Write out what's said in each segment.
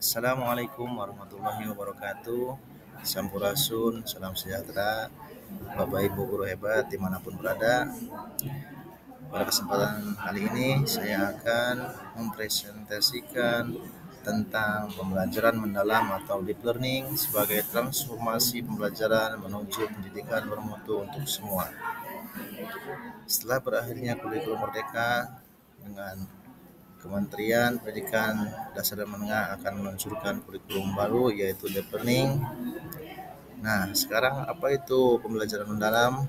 Assalamualaikum warahmatullahi wabarakatuh. Sampurasun, salam sejahtera, Bapak Ibu guru hebat dimanapun berada. Pada kesempatan kali ini saya akan mempresentasikan tentang pembelajaran mendalam atau deep learning sebagai transformasi pembelajaran menuju pendidikan bermutu untuk semua. Setelah berakhirnya kurikulum merdeka dengan Kementerian Pendidikan Dasar dan Menengah akan meluncurkan kurikulum baru yaitu deep learning. Nah, sekarang apa itu pembelajaran mendalam?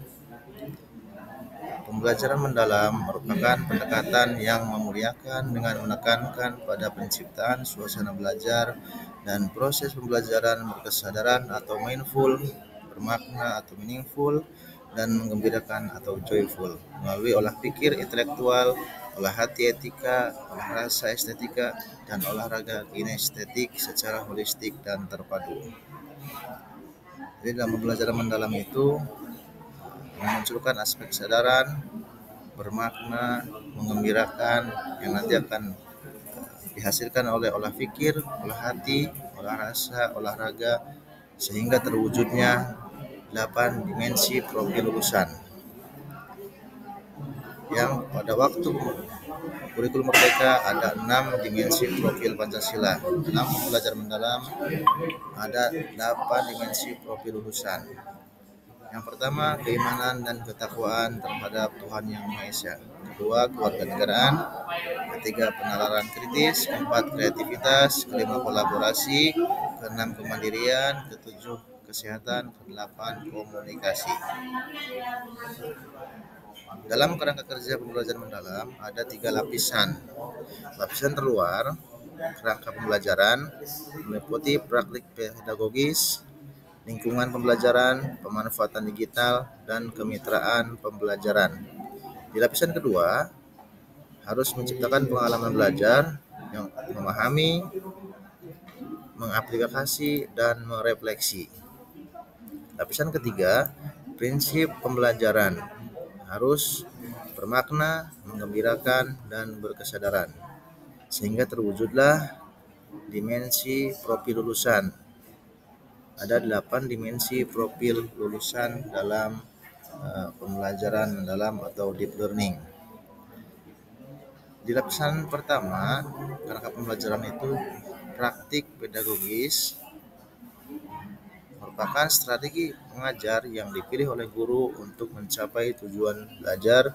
Pembelajaran mendalam merupakan pendekatan yang memuliakan dengan menekankan pada penciptaan suasana belajar dan proses pembelajaran berkesadaran atau mindful, bermakna atau meaningful, dan menggembirakan atau joyful melalui olah pikir intelektual, olah hati etika, olah rasa estetika, dan olahraga kinestetik secara holistik dan terpadu. Jadi dalam pembelajaran mendalam itu memunculkan aspek kesadaran, bermakna, menggembirakan yang nanti akan dihasilkan oleh olah pikir, olah hati, olah rasa, olahraga, sehingga terwujudnya 8 dimensi profil lulusan. Yang pada waktu kurikulum merdeka ada 6 dimensi profil Pancasila. Dalam pembelajaran mendalam ada 8 dimensi profil lulusan. Yang pertama, keimanan dan ketakwaan terhadap Tuhan Yang Maha Esa. Kedua, kewarganegaraan. Ketiga, penalaran kritis. Keempat, kreativitas. Kelima, kolaborasi. Keenam, kemandirian. Ketujuh, kesehatan. Kedelapan, komunikasi. Dalam kerangka kerja pembelajaran mendalam ada 3 lapisan. Lapisan terluar, kerangka pembelajaran, meliputi praktik pedagogis, lingkungan pembelajaran, pemanfaatan digital, dan kemitraan pembelajaran. Di lapisan kedua, harus menciptakan pengalaman belajar yang memahami, mengaplikasi, dan merefleksi. Lapisan ketiga, prinsip pembelajaran harus bermakna, menggembirakan, dan berkesadaran, sehingga terwujudlah dimensi profil lulusan. Ada 8 dimensi profil lulusan dalam pembelajaran mendalam atau deep learning. Di lapisan pertama, kerangka pembelajaran itu praktik pedagogis merupakan strategi mengajar yang dipilih oleh guru untuk mencapai tujuan belajar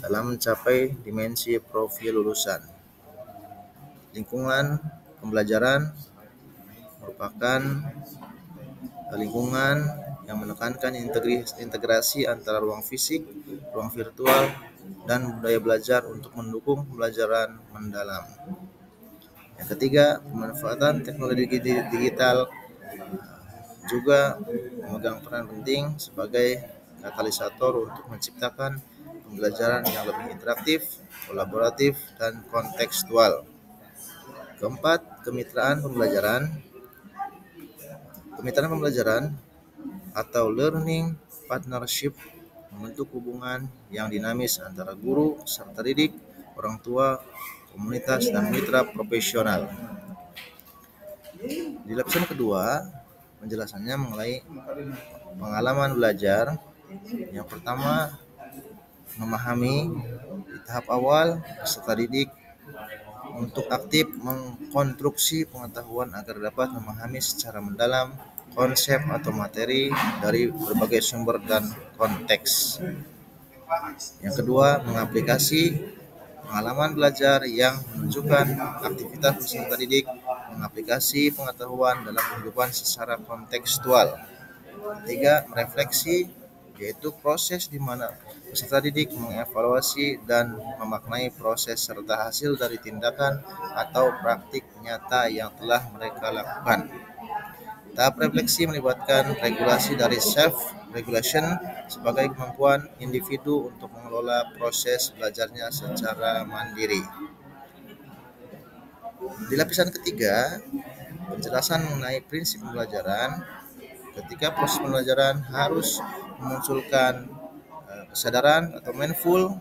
dalam mencapai dimensi profil lulusan. Lingkungan pembelajaran merupakan lingkungan yang menekankan integrasi antara ruang fisik, ruang virtual, dan budaya belajar untuk mendukung pembelajaran mendalam. Yang ketiga, pemanfaatan teknologi digital juga memegang peran penting sebagai katalisator untuk menciptakan pembelajaran yang lebih interaktif, kolaboratif, dan kontekstual. Keempat, kemitraan pembelajaran. Kemitraan pembelajaran atau learning partnership membentuk hubungan yang dinamis antara guru, peserta didik, orang tua, komunitas, dan mitra profesional. Di lapisan kedua, penjelasannya mengenai pengalaman belajar. Yang pertama, memahami. Di tahap awal, peserta didik untuk aktif mengkonstruksi pengetahuan agar dapat memahami secara mendalam konsep atau materi dari berbagai sumber dan konteks. Yang kedua, mengaplikasi. Pengalaman belajar yang menunjukkan aktivitas peserta didik mengaplikasi pengetahuan dalam kehidupan secara kontekstual. Ketiga, merefleksi, yaitu proses di mana peserta didik mengevaluasi dan memaknai proses serta hasil dari tindakan atau praktik nyata yang telah mereka lakukan. Tahap refleksi melibatkan regulasi dari self-regulation sebagai kemampuan individu untuk mengelola proses belajarnya secara mandiri. Di lapisan ketiga, penjelasan mengenai prinsip pembelajaran. Ketika proses pembelajaran harus memunculkan kesadaran atau mindful,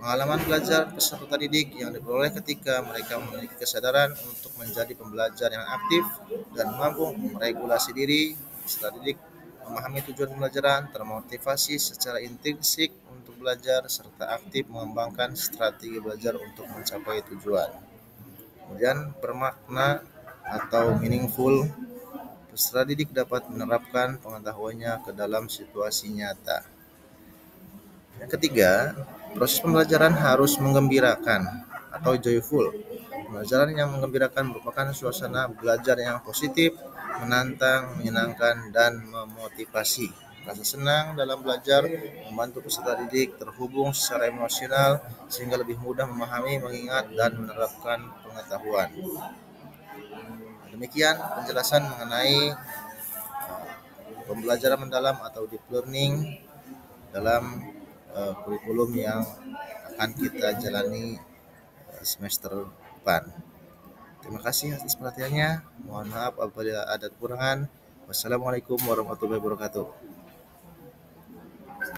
Pengalaman belajar peserta didik yang diperoleh ketika mereka memiliki kesadaran untuk menjadi pembelajar yang aktif dan mampu meregulasi diri. Peserta didik memahami tujuan pembelajaran, termotivasi secara intrinsik untuk belajar, serta aktif mengembangkan strategi belajar untuk mencapai tujuan. Kemudian bermakna atau meaningful, peserta didik dapat menerapkan pengetahuannya ke dalam situasi nyata. Yang ketiga, proses pembelajaran harus menggembirakan atau joyful. Pembelajaran yang menggembirakan merupakan suasana belajar yang positif, menantang, menyenangkan, dan memotivasi. Rasa senang dalam belajar membantu peserta didik terhubung secara emosional sehingga lebih mudah memahami, mengingat, dan menerapkan pengetahuan. Demikian penjelasan mengenai pembelajaran mendalam atau deep learning dalam kurikulum yang akan kita jalani semester depan. Terima kasih atas perhatiannya. Mohon maaf apabila ada kekurangan. Wassalamualaikum warahmatullahi wabarakatuh.